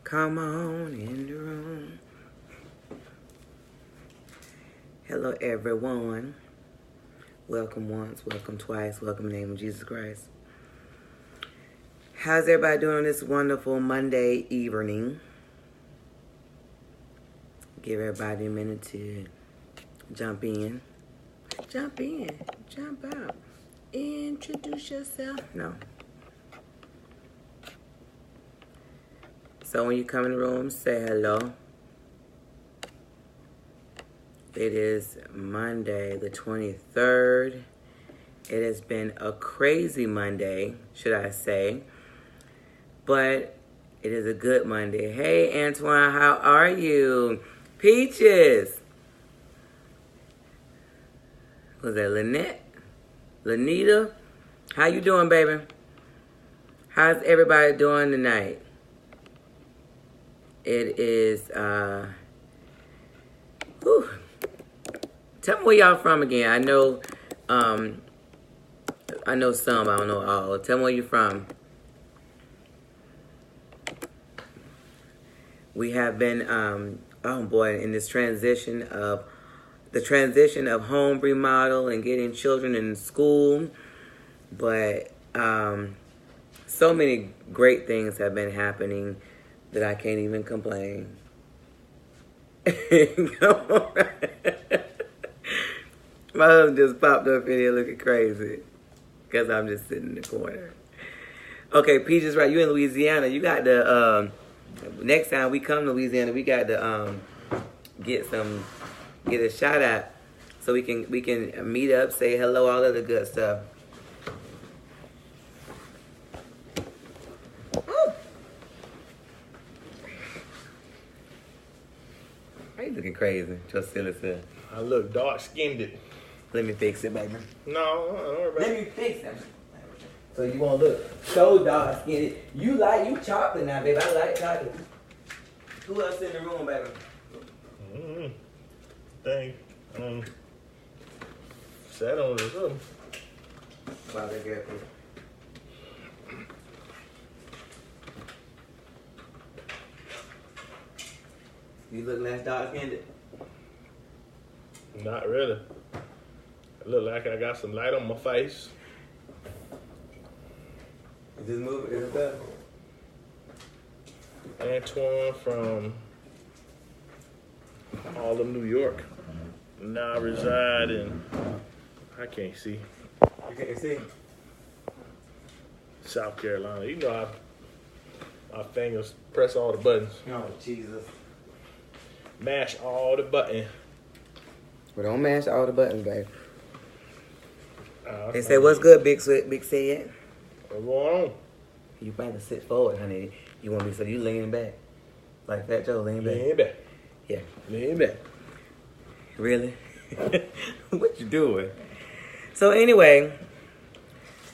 Come on in the room. Hello, everyone. Welcome once, welcome twice, welcome in the name of Jesus Christ. How's everybody doing this wonderful Monday evening? Give everybody a minute to jump in. Jump in, jump out. Introduce yourself. No. So when you come in the room, say hello. It is Monday the 23rd. It has been a crazy Monday, should I say. But it is a good Monday. Hey, Antoine, how are you? Peaches. Was that Lynette? Lanita? How you doing, baby? How's everybody doing tonight? It is, whew. Tell me where y'all from again. I know some, I don't know all. Tell me where you're from. We have been, oh boy, in this transition of home remodel and getting children in school. But so many great things have been happening that I can't even complain. Come on. My husband just popped up in here looking crazy because I'm just sitting in the corner. Okay, Peaches, right? You in Louisiana. You got the, next time we come to Louisiana, we got to get a shout out so we can meet up, say hello, all of the good stuff. Why you looking crazy? Just silly self. I look dark-skinned. Let me fix it, baby. No, don't worry about it. Let me fix it. So you won't look so dark skinned. You chocolate now, baby. I like chocolate. Who else in the room, baby? Sat on or something. Wow, that girl. You look less dark skinned? Not really. I look like I got some light on my face. Is this movie? Is it better? Antoine from Harlem, New York. Now I reside in, I can't see, You can't see? South Carolina. You know my fingers press all the buttons. Oh, Jesus. Mash all the buttons. Well, don't mash all the buttons, baby. They say, what's good, Big Ced? What's going on? You might have to sit forward, honey. You want me so you leaning back. Like Fat Joe, lean back. Lean back. Yeah. Lean back. Really? What you doing? So anyway,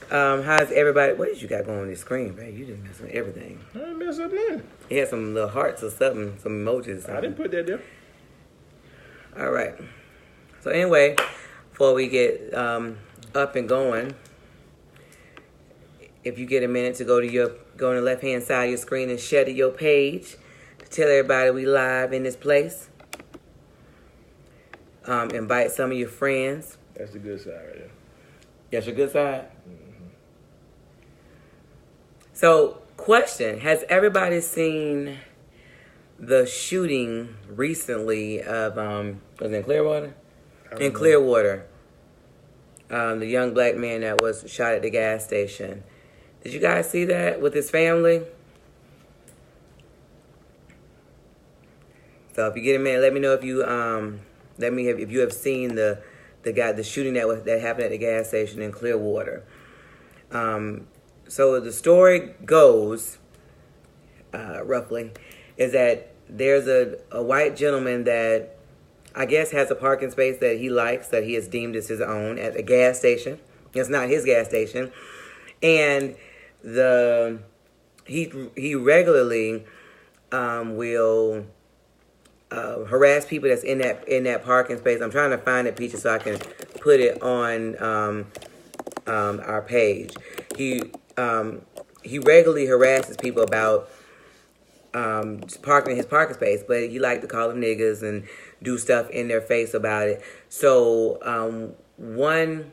how's everybody? What did you got going on your screen, babe? You didn't mess with everything. I didn't mess up nothing. He had some little hearts or something, some emojis or something. I didn't put that there. All right. So anyway, before we get up and going, if you get a minute to go on the left-hand side of your screen and share to your page to tell everybody we live in this place. Invite some of your friends. That's the good side right there. That's your good side? Mm-hmm. So, question. Has everybody seen the shooting recently of, was it in Clearwater? In Clearwater. The young black man that was shot at the gas station. Did you guys see that with his family? So if you get a minute, let me know if you if you have seen the shooting that happened at the gas station in Clearwater. So the story goes, roughly, is that there's a white gentleman that I guess has a parking space that he likes, that he has deemed as his own at a gas station. It's not his gas station, and he regularly will harass people that's in that parking space. I'm trying to find it, Peaches, so I can put it on our page. He regularly harasses people about parking in his parking space, but he liked to call them niggas and do stuff in their face about it. So one,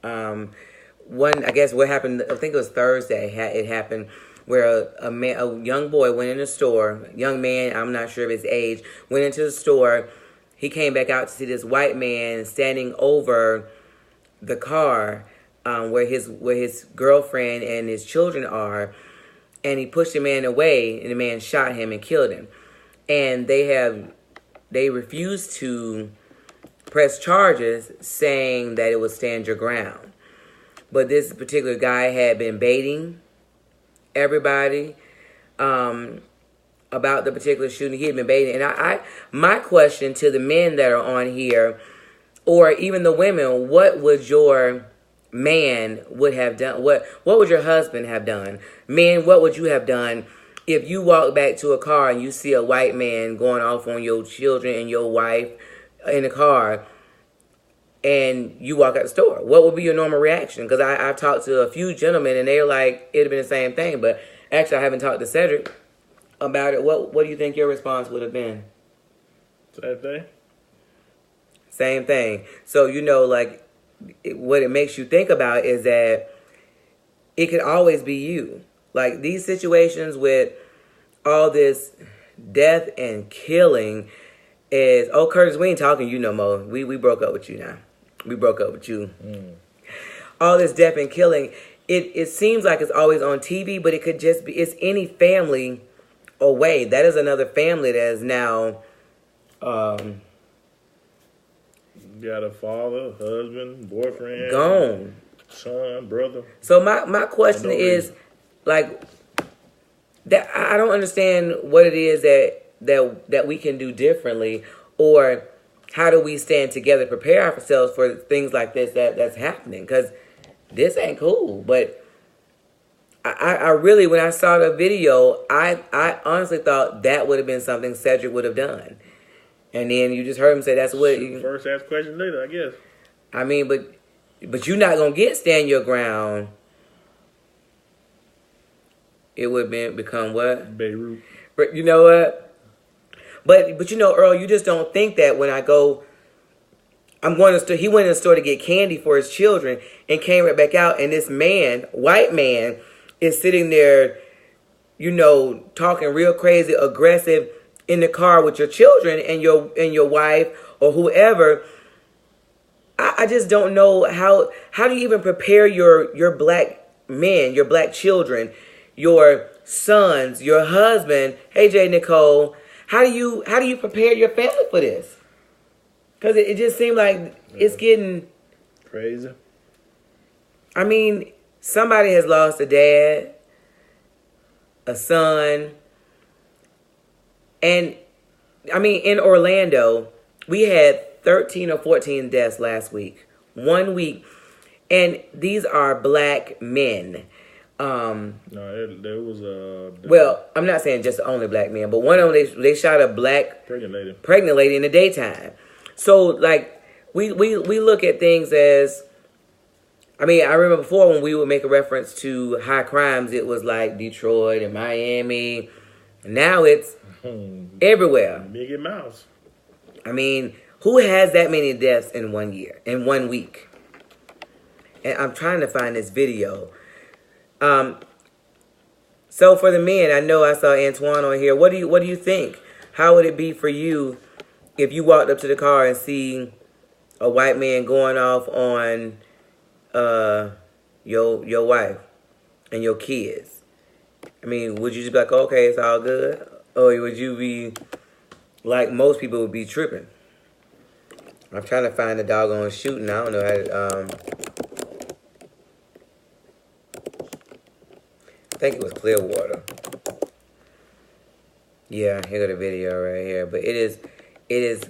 I guess what happened, I think it was Thursday, it happened where a young boy went in the store, young man, I'm not sure of his age, went into the store. He came back out to see this white man standing over the car where his girlfriend and his children are, and he pushed the man away, and the man shot him and killed him. And they refused to press charges, saying that it was stand your ground. But this particular guy had been baiting everybody about the particular shooting. He had been baiting. And my question to the men that are on here, or even the women, what would your man would have done? What would your husband have done? Men, what would you have done if you walk back to a car and you see a white man going off on your children and your wife in the car, and you walk out the store? What would be your normal reaction? Because I've talked to a few gentlemen, and they're like, it'd have been the same thing. But actually, I haven't talked to Cedric about it. What do you think your response would have been? Same thing. Same thing. So, like, what it makes you think about is that it could always be you. Like, these situations with all this death and killing is, oh, Curtis, we ain't talking to you no more. We broke up with you now. We broke up with you. All this death and killing, it seems like it's always on TV, but it could just be, it's any family away. That is another family that is now got a father, husband, boyfriend, gone, son, brother. So my question is, like, that I don't understand what it is that we can do differently, or how do we stand together, prepare ourselves for things like this that's happening? Because this ain't cool. But I really, when I saw the video, I honestly thought that would have been something Cedric would have done. And then you just heard him say that's what... First ask question later, I guess. I mean, but you're not going to get stand your ground. It would become what? Beirut. But you know what? But Earl, you just don't think that when I go... I'm going to store. He went in the store to get candy for his children and came right back out. And this man, white man, is sitting there, talking real crazy, aggressive, in the car with your children and your wife or whoever. I just don't know how do you even prepare your black men, your black children, your sons, your husband. Hey, Jay Nicole, how do you prepare your family for this? Because it just seemed like it's getting crazy. I mean, somebody has lost a dad, a son. And, I mean, in Orlando, we had 13 or 14 deaths last week. 1 week. And these are black men. No, there was a... Well, I'm not saying just only black men, but one of them, they shot a black... Pregnant lady in the daytime. So, like, we look at things as... I mean, I remember before when we would make a reference to high crimes, it was like Detroit and Miami. Now it's... everywhere. Mickey Mouse. I mean, who has that many deaths in 1 year, in 1 week? And I'm trying to find this video. So for the men, I know I saw Antoine on here. What do you think? How would it be for you if you walked up to the car and see a white man going off on your wife and your kids? I mean, would you just be like, okay, it's all good? Or would you be like most people would be tripping? I'm trying to find the doggone shooting. I don't know how to, I think it was Clearwater. Yeah, here go the video right here. But it is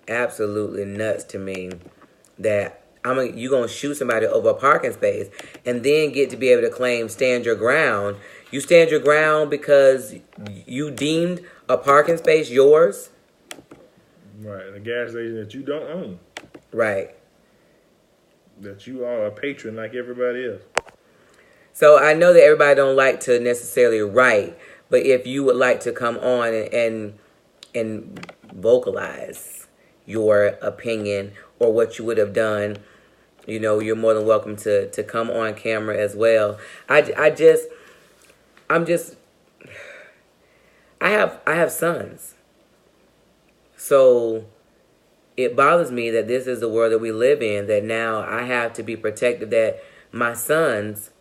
absolutely nuts to me that you gonna shoot somebody over a parking space and then get to be able to claim stand your ground. You stand your ground because you deemed a parking space yours. Right, a gas station that you don't own. Right. That you are a patron like everybody else. So I know that everybody don't like to necessarily write, But if you would like to come on and vocalize your opinion or what you would have done, you're more than welcome to come on camera as well. I have sons. So it bothers me that this is the world that we live in, that now I have to be protected, that my sons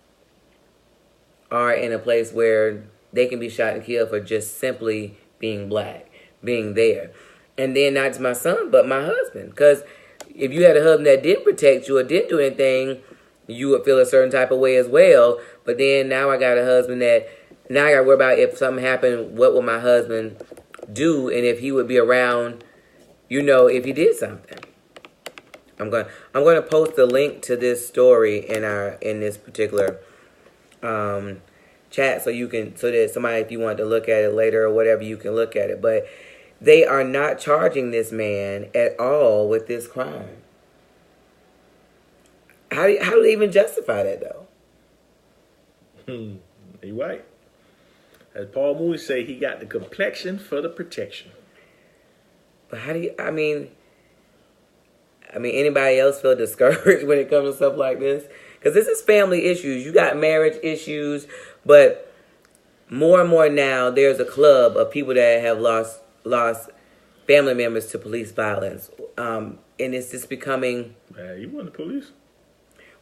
are in a place where they can be shot and killed for just simply being black, being there. And then not just my son, but my husband. Because if you had a husband that didn't protect you or didn't do anything, you would feel a certain type of way as well. But then now I got a husband that, now I got to worry about if something happened, what would my husband do, and if he would be around, if he did something. I'm going to post the link to this story in this particular chat so that somebody, if you want to look at it later or whatever, you can look at it. But they are not charging this man at all with this crime. How do they even justify that though? You're right. As Paul Mooney say, he got the complexion for the protection. But how do you, I mean, anybody else feel discouraged when it comes to stuff like this? Because this is family issues. You got marriage issues, but more and more now, there's a club of people that have lost family members to police violence. And it's just becoming... You want the police?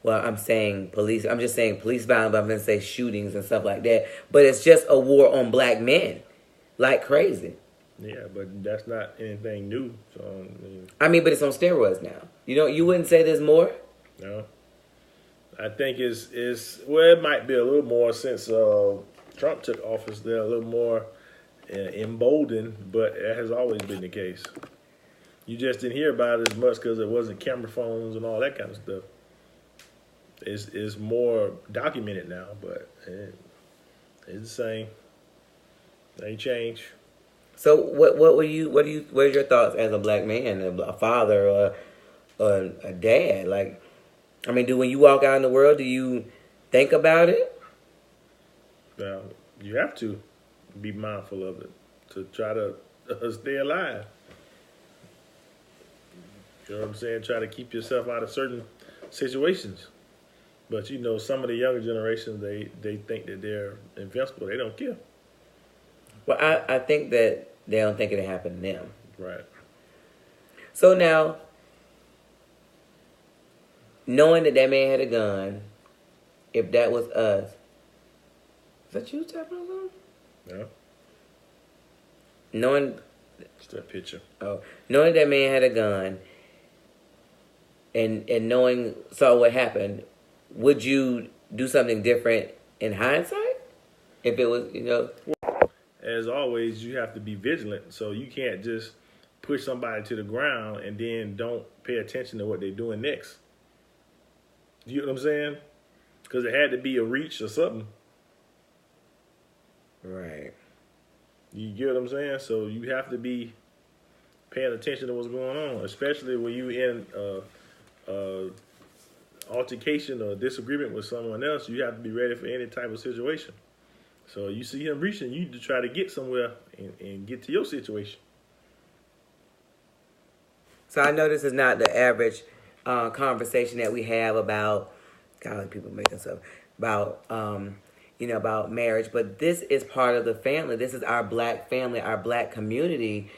Well, I'm saying police. I'm just saying police violence, but I'm going to say shootings and stuff like that. But it's just a war on black men like crazy. Yeah, but that's not anything new. So but it's on steroids now. You wouldn't say there's more? No. I think it might be a little more since Trump took office. They're a little more emboldened, but it has always been the case. You just didn't hear about it as much because it wasn't camera phones and all that kind of stuff. It's more documented now, but it's the same. It ain't changed. So what are your thoughts as a black man, a father, or a dad? Like, when you walk out in the world, do you think about it? Well, you have to be mindful of it to try to stay alive. You know what I'm saying? Try to keep yourself out of certain situations. But some of the younger generations, they think that they're invincible. They don't care. Well, I think that they don't think it'll happen to them. Right. So now, knowing that man had a gun, if that was us, is that you tapping on something? Yeah. Knowing... It's that picture. Oh, knowing that man had a gun, and saw what happened, would you do something different in hindsight? If it was, As always, you have to be vigilant. So you can't just push somebody to the ground and then don't pay attention to what they're doing next. You know what I'm saying? Because it had to be a reach or something. Right. You get what I'm saying? So you have to be paying attention to what's going on, especially when you in altercation or disagreement with someone else. You have to be ready for any type of situation. So you see him reaching, you to try to get somewhere and get to your situation. So I know this is not the average conversation that we have about, God, people making stuff, about, about marriage, but this is part of the family. This is our black family, our black community.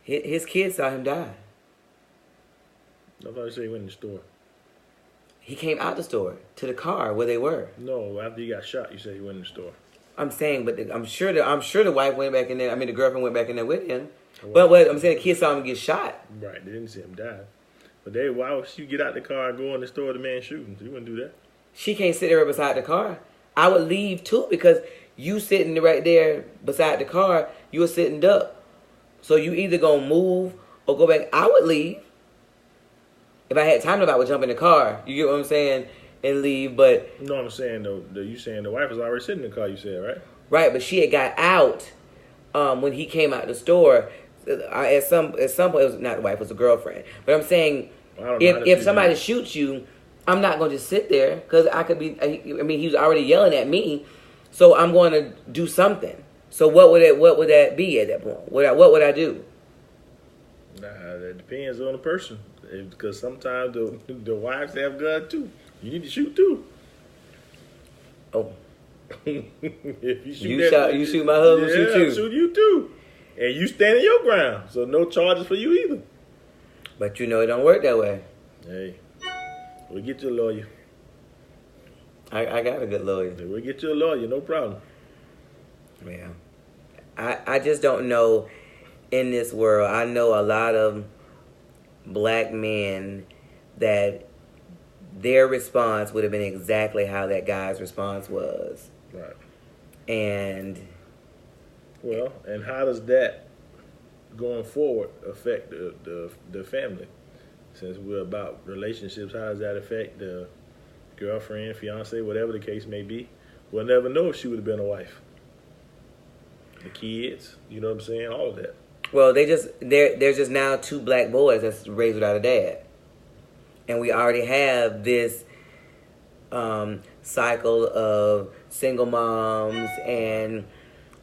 His kids saw him die. I thought you said he went in the store. He came out the store to the car where they were. No, after he got shot, you said he went in the store. I'm saying, but I'm sure the wife went back in there. The girlfriend went back in there with him. But what I'm saying, the kids saw him get shot. Right, they didn't see him die. But why would she get out the car and go in the store? The man shooting. So you wouldn't do that. She can't sit there beside the car. I would leave too, because you sitting right there beside the car, you were sitting duck. So you either gonna move or go back. I would leave. If I had time to, I would jump in the car. You get what I'm saying? And leave, but... No, I'm saying, though, you saying the wife was already sitting in the car, you said, right? Right, but she had got out when he came out the store. At some point, it was not the wife, it was the girlfriend. But I'm saying, if somebody shoots you, I'm not going to just sit there because I could be. I mean, he was already yelling at me, so I'm going to do something. So what would that be at that point? What would I do? Nah, that depends on the person. Because sometimes the wives have guns too. You need to shoot too. Oh, if you you shoot my husband, yeah, shoot you. Shoot you too. And you standing your ground, so no charges for you either. But you know it don't work that way. Hey, we'll get you a lawyer. I got a good lawyer. We'll get you a lawyer, no problem. Yeah. I just don't know in this world. I know a lot of black men that their response would have been exactly how that guy's response was. Right. And well, and how does that going forward affect the family? Since we're about relationships, how does that affect the girlfriend, fiance, whatever the case may be? We'll never know if she would have been a wife. The kids, you know what I'm saying? All of that. well, there's just now 2 black boys that's raised without a dad. And we already have this cycle of single moms and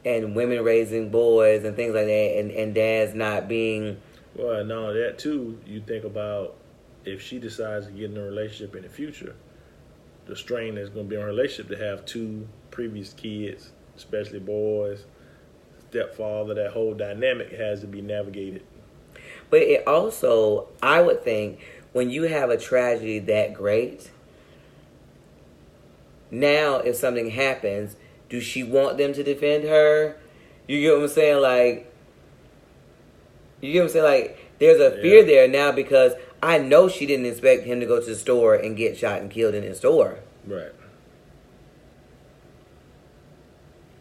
women raising boys and things like that, and dads not being. Well, and all of that too, you think about if she decides to get in a relationship in the future, the strain that's going to be on her relationship to have 2 previous kids, especially boys, stepfather, that whole dynamic has to be navigated. But it also, I would think, when you have a tragedy that great, now if something happens, do she want them to defend her? You get what I'm saying? Like, you get what I'm saying? Like, there's a fear there now because I know she didn't expect him to go to the store and get shot and killed in the store. Right.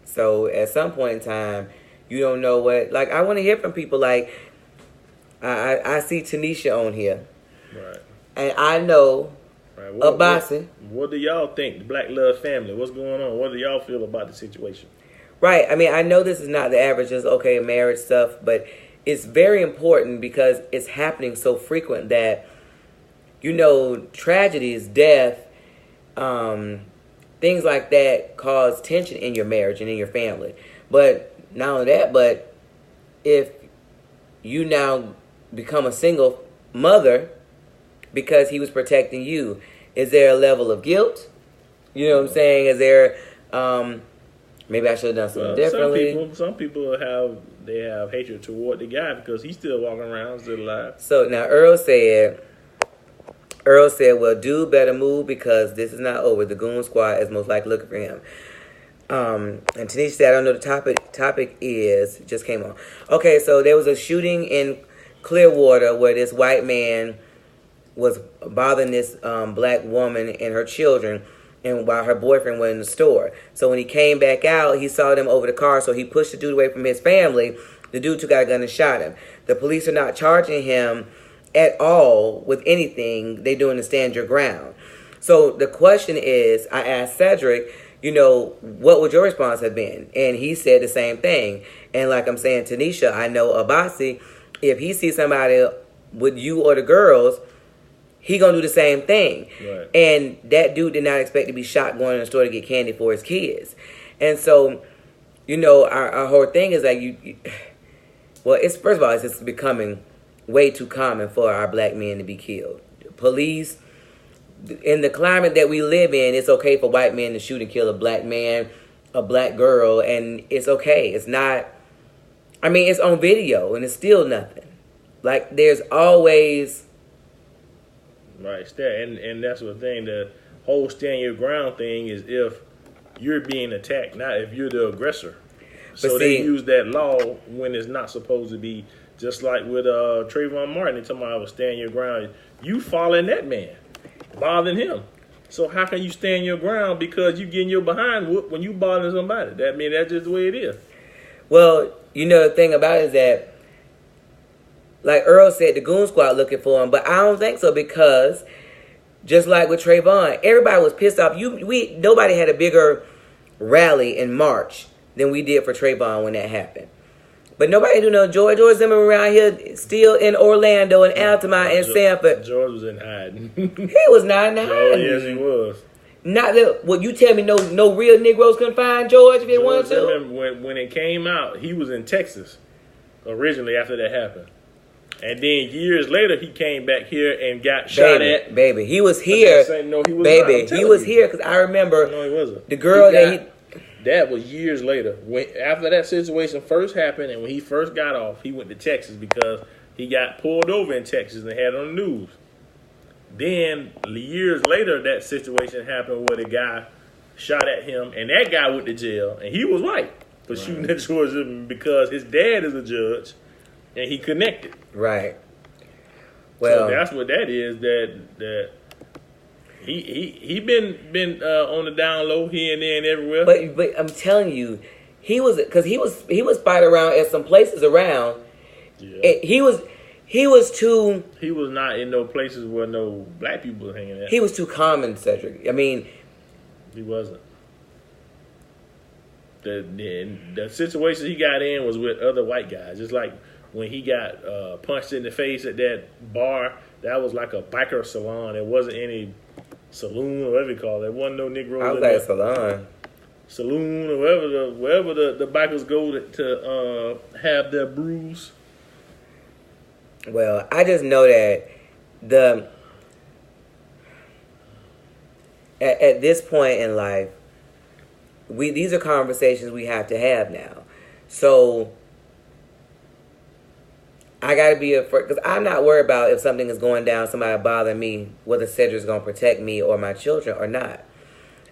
So at some point in time, you don't know what. Like, I want to hear from people. Like, I see Tanisha on here. Right. And I know Right. Abasi. What do y'all think? The Black Love family. What's going on? What do y'all feel about the situation? Right. I mean, I know this is not the average, just okay, marriage stuff, but it's very important because it's happening so frequent that, you know, tragedies, death, things like that cause tension in your marriage and in your family. But not only that, but if you now become a single mother because he was protecting you, is there a level of guilt? You know what I'm saying? Is there, maybe I should have done something differently? Some people have hatred toward the guy because he's still walking around, still alive. So now Earl said, well, dude better move because this is not over. The goon squad is most likely looking for him. And Tanisha said, I don't know the topic is, just came on. Okay, so there was a shooting in Clearwater where this white man was bothering this black woman and her children, and while her boyfriend was in the store. So when he came back out, he saw them over the car, so he pushed the dude away from his family. The dude took out a gun and shot him. The police are not charging him at all with anything. They doing the stand your ground. So the question is, I asked Cedric, you know, what would your response have been? And he said the same thing. And like I'm saying, Tanisha, I know Abasi, if he sees somebody with you or the girls, he gonna do the same thing. Right. And that dude did not expect to be shot going in the store to get candy for his kids. And so, you know, our whole thing is like well, it's first of all, it's just becoming way too common for our black men to be killed. Police, in the climate that we live in, it's okay for white men to shoot and kill a black man, a black girl, and it's okay. It's not, I mean, it's on video and it's still nothing. Like, there's always... Right, and that's the thing. The whole stand your ground thing is if you're being attacked, not if you're the aggressor. So they use that law when it's not supposed to be. Just like with Trayvon Martin, they talking about stand your ground. You following that man, bothering him. So how can you stand your ground because you getting your behind whooped when you bothering somebody? That's just the way it is. Well, you know the thing about it is that, like Earl said, the goon squad looking for him, but I don't think so because just like with Trayvon, everybody was pissed off. Nobody had a bigger rally in March than we did for Trayvon when that happened. But nobody do know George. George Zimmerman around here still in Orlando and Altamont and Sanford. George was in hiding. He was not in hiding. Yes, he was. Not that. Well, you tell me no real Negroes couldn't find George if they wanted to. When it came out, he was in Texas originally after that happened. And then years later, he came back here and got shot at. Baby, he was here. No, he was baby, not. he was here because I remember. No, he wasn't. The girl that was years later. After that situation first happened, and when he first got off, he went to Texas because he got pulled over in Texas and had it on the news. Then years later, that situation happened where the guy shot at him, and that guy went to jail, and he was right for shooting at George Zimmerman because his dad is a judge. And he connected. Right. Well, so that's what that is. That he been on the down low here and there and everywhere. But I'm telling you, he was spotted around at some places around. Yeah. He was too. He was not in no places where no black people were hanging out. He was too common, Cedric. I mean, he wasn't. The situation he got in was with other white guys, just like. When he got punched in the face at that bar, that was like a biker salon. It wasn't any saloon or whatever you call it. There wasn't no Negroes. I was like salon. Saloon or wherever the bikers go to have their brews. Well, I just know that at this point in life, these are conversations we have to have now. So I got to be afraid, because I'm not worried about if something is going down, somebody bothering me, whether Cedric's going to protect me or my children or not.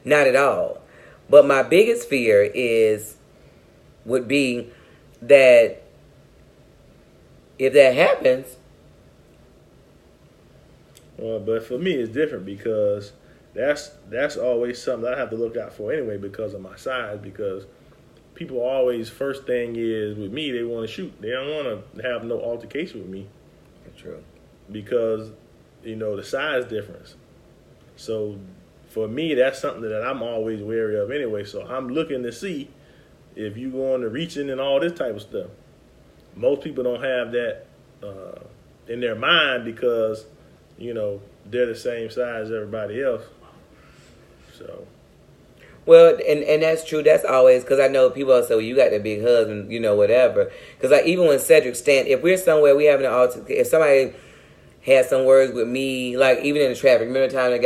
Not at all. But my biggest fear would be that if that happens. Well, but for me, it's different because that's always something I have to look out for anyway because of my size, because people always, first thing is, with me, they want to shoot. They don't want to have no altercation with me. True. Because, the size difference. So, for me, that's something that I'm always wary of anyway. So, I'm looking to see if you go on to reaching and all this type of stuff. Most people don't have that in their mind because, they're the same size as everybody else. So... Well, and that's true. That's always, because I know people say, well, you got the big husband, whatever. Because even when Cedric if we're somewhere, we having an altercation, if somebody had some words with me, like even in the traffic, remember the time it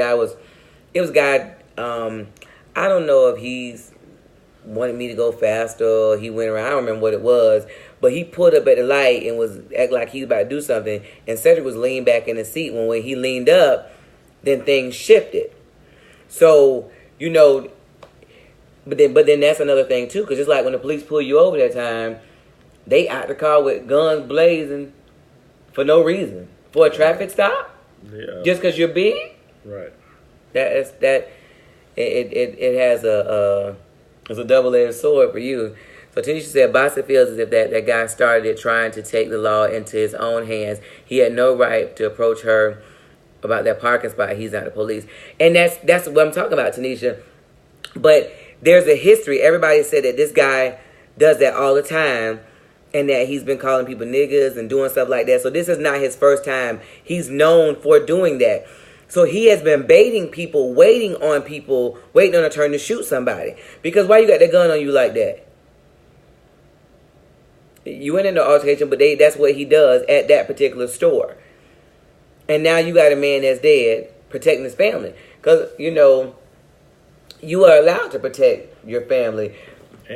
was a guy, I don't know if he's wanted me to go faster or he went around, I don't remember what it was, but he pulled up at the light and was acting like he was about to do something, and Cedric was leaning back in the seat. When he leaned up, then things shifted. So, But then that's another thing too, because just like when the police pull you over that time, they out the car with guns blazing for no reason, for a traffic stop, just because you're big. Right. It has it's a double-edged sword for you. So Tanisha said, Bossa feels as if that guy started it trying to take the law into his own hands. He had no right to approach her about that parking spot. He's not the police, and that's what I'm talking about, Tanisha. But there's a history. Everybody said that this guy does that all the time and that he's been calling people niggas and doing stuff like that. So this is not his first time. He's known for doing that. So he has been baiting people, waiting on a turn to shoot somebody. Because why you got that gun on you like that? You went into altercation, but that's what he does at that particular store. And now you got a man that's dead protecting his family. Because, you are allowed to protect your family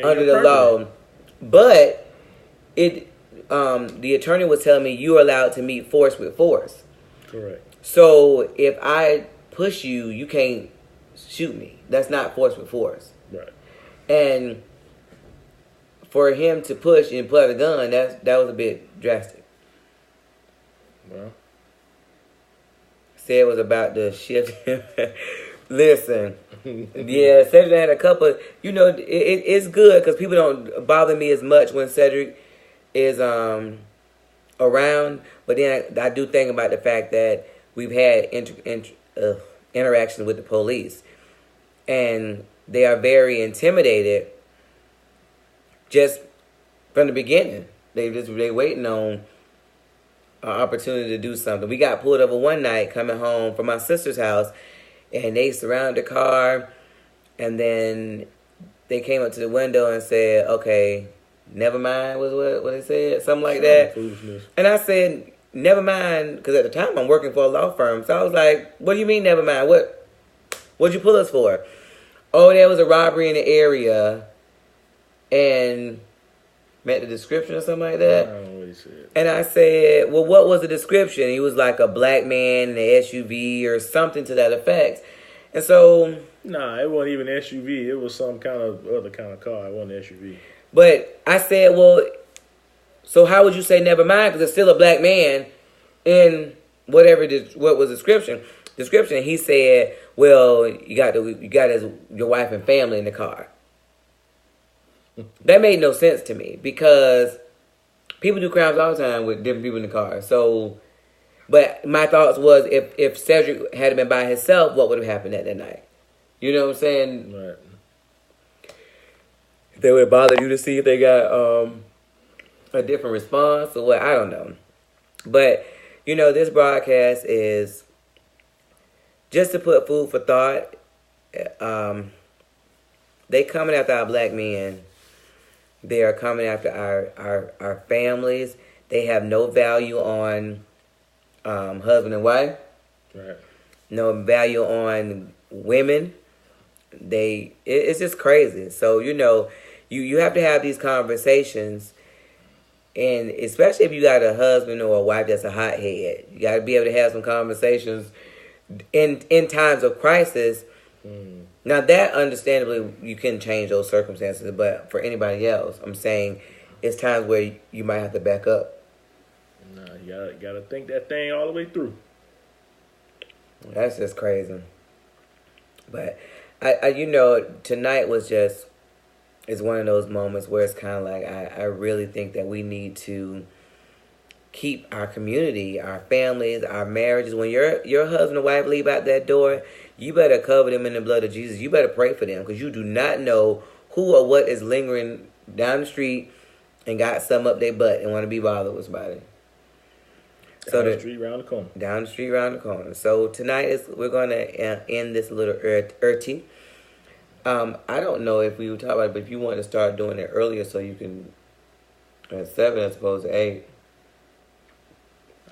under the law, but the attorney was telling me you are allowed to meet force with force. Correct. So if I push you, you can't shoot me. That's not force with force. Right. And for him to push and pull out a gun, that was a bit drastic. Well, said was about to shift. Listen, yeah, Cedric had a couple. It's good because people don't bother me as much when Cedric is around. But then I do think about the fact that we've had interactions with the police, and they are very intimidated just from the beginning. They waiting on an opportunity to do something. We got pulled over one night coming home from my sister's house, and they surrounded the car, and then they came up to the window and said, "Okay, never mind." Was what they said, something like that. Foolishness. And I said, "Never mind," because at the time I'm working for a law firm. So I was like, "What do you mean, never mind? What'd you pull us for?" "Oh, there was a robbery in the area," and met the description or something like that. I don't know what he said. And I said, "Well, what was the description?" He was like a black man in an SUV or something to that effect. And so, Nah, it wasn't even SUV. It was some kind of other kind of car. It wasn't SUV. but I said, "Well, so how would you say never mind? Because it's still a black man in what was description. He said, "Well, you got your wife and family in the car." That made no sense to me because people do crimes all the time with different people in the car. So, but my thoughts was if Cedric had been by himself, what would have happened that night? You know what I'm saying? Right. If they would have bothered you to see if they got a different response or what, I don't know. But, this broadcast is just to put food for thought. They coming after our black men. They are coming after our families. They have no value on husband and wife. Right. No value on women. It's just crazy. So, you have to have these conversations. And especially if you got a husband or a wife that's a hothead. You got to be able to have some conversations in times of crisis. Now that understandably you can change those circumstances, but for anybody else, I'm saying it's times where you might have to back up. Nah, you gotta think that thing all the way through. That's just crazy. But I tonight is one of those moments where it's kind of like I really think that we need to keep our community, our families, our marriages. When your husband and wife leave out that door, you better cover them in the blood of Jesus. You better pray for them because you do not know who or what is lingering down the street and got some up their butt and want to be bothered with somebody. Down the street, round the corner. Down the street, round the corner. So tonight we're going to end this little earthy. I don't know if we would talk about it, but if you want to start doing it earlier so you can, at 7 as opposed to 8.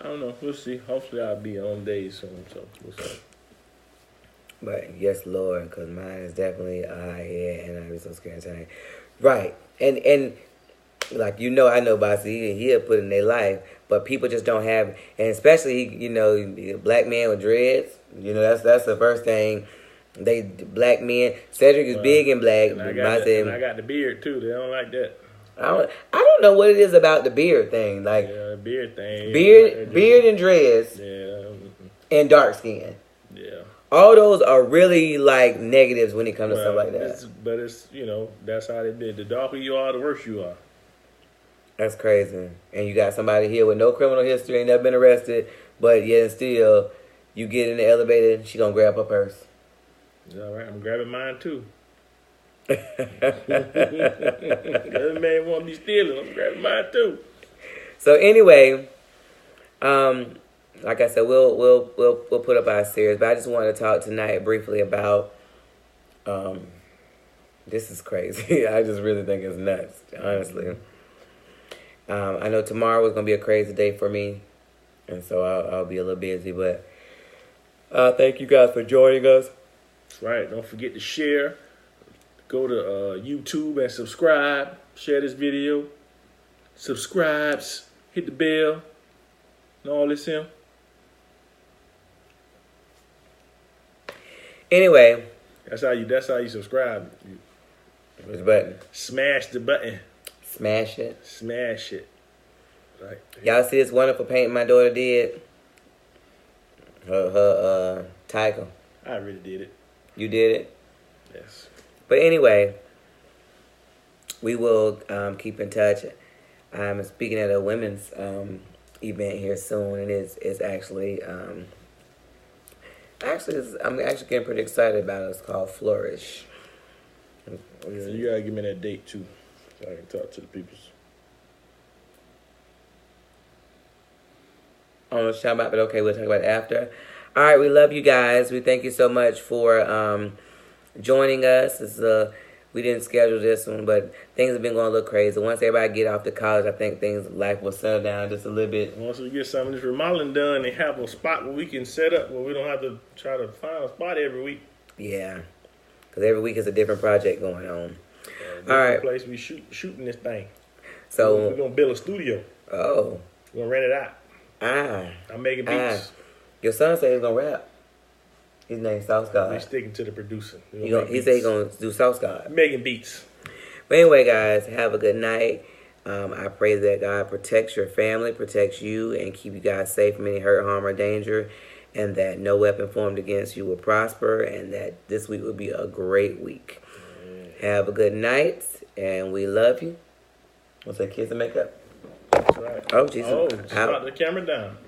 I don't know. We'll see. Hopefully I'll be on days soon, so we'll see. But yes, Lord, because mine is definitely a high head, and I'm so scared tonight. Right, and like I know Bossy, he'll put in their life, but people just don't have, and especially black man with dreads. That's the first thing. They black men. Cedric is big and black. And I got the beard too. They don't like that. I don't know what it is about the beard thing. Like the beard thing. Beard and dreads. Yeah. And dark skin. Yeah. All those are really like negatives when it comes to stuff like that. But it's that's how they did. The darker you are, the worse you are. That's crazy. And you got somebody here with no criminal history, ain't never been arrested, but yet still, you get in the elevator, and she gonna grab her purse. It's all right. I'm grabbing mine too. That man want me stealing. I'm grabbing mine too. So anyway, like I said, we'll put up our series, but I just want to talk tonight briefly about. This is crazy. I just really think it's nuts, honestly. I know tomorrow is gonna be a crazy day for me, and so I'll be a little busy. But thank you guys for joining us. That's right. Don't forget to share. Go to YouTube and subscribe. Share this video. Subscribes. Hit the bell. And all this here. Anyway. That's how you subscribe. Push the button. Smash the button. Smash it. Smash it. Right. Y'all see this wonderful painting my daughter did? Her tiger. I really did it. You did it? Yes. But anyway, we will keep in touch. I'm speaking at a women's event here soon, and it's actually I'm actually getting pretty excited about it. It's called Flourish. Yeah, you gotta give me that date too, so I can talk to the peoples. I don't know what you're talking about, but okay, we'll talk about it after. All right, we love you guys. We thank you so much for joining us. We didn't schedule this one, but things have been going a little crazy. Once everybody get off to college, I think life will settle down just a little bit. Once we get some of this remodeling done and have a spot where we can set up, where we don't have to try to find a spot every week. Yeah, because every week is a different project going on. All right, place we shooting this thing. So we're gonna build a studio. Oh, we're gonna rent it out. I'm making beats. Your son said he's gonna rap. His name's South God. We're sticking to the producing. He said he's gonna do South God. Making beats. But anyway, guys, have a good night. I pray that God protects your family, protects you, and keep you guys safe from any hurt, harm, or danger, and that no weapon formed against you will prosper, and that this week will be a great week. Have a good night, and we love you. What's that, kiss and make up? That's right. Oh, Jesus. Oh, start the camera down.